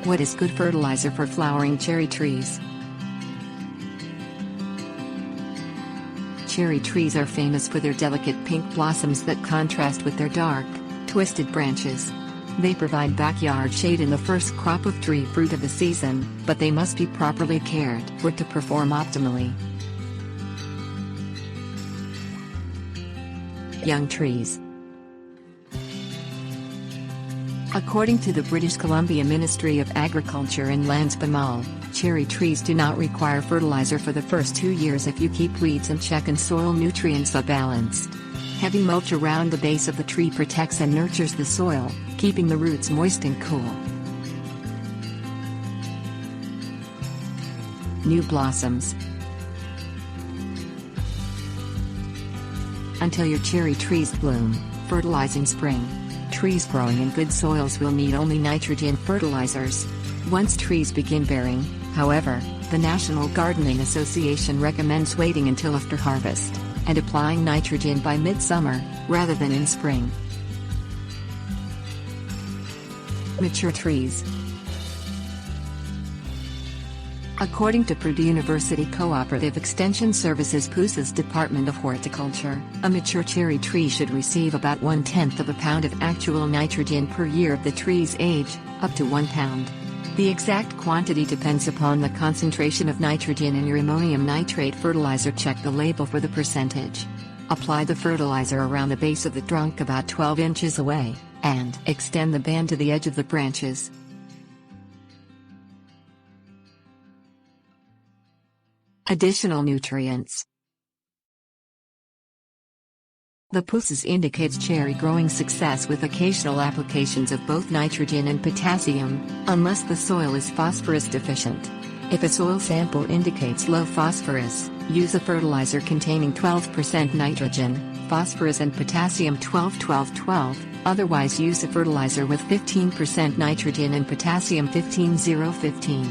What is good fertilizer for flowering cherry trees? Cherry trees are famous for their delicate pink blossoms that contrast with their dark, twisted branches. They provide backyard shade in the first crop of tree fruit of the season, but they must be properly cared for to perform optimally. Young trees. According to the British Columbia Ministry of Agriculture and Lands BMAL, cherry trees do not require fertilizer for the first 2 years if you keep weeds in check and soil nutrients are balanced. Heavy mulch around the base of the tree protects and nurtures the soil, keeping the roots moist and cool. New blossoms. Until your cherry trees bloom, fertilize in spring. Trees growing in good soils will need only nitrogen fertilizers. Once trees begin bearing, however, the National Gardening Association recommends waiting until after harvest, and applying nitrogen by midsummer, rather than in spring. Mature trees. According to Purdue University Cooperative Extension Services PUSA's Department of Horticulture, a mature cherry tree should receive about 1/10 of a pound of actual nitrogen per year of the tree's age, up to 1 pound. The exact quantity depends upon the concentration of nitrogen in your ammonium nitrate fertilizer. Check the label for the percentage. Apply the fertilizer around the base of the trunk about 12 inches away, and extend the band to the edge of the branches. Additional nutrients. The PUSAS indicates cherry growing success with occasional applications of both nitrogen and potassium, unless the soil is phosphorus deficient. If a soil sample indicates low phosphorus, use a fertilizer containing 12% nitrogen, phosphorus and potassium 12-12-12, otherwise use a fertilizer with 15% nitrogen and potassium 15-0-15.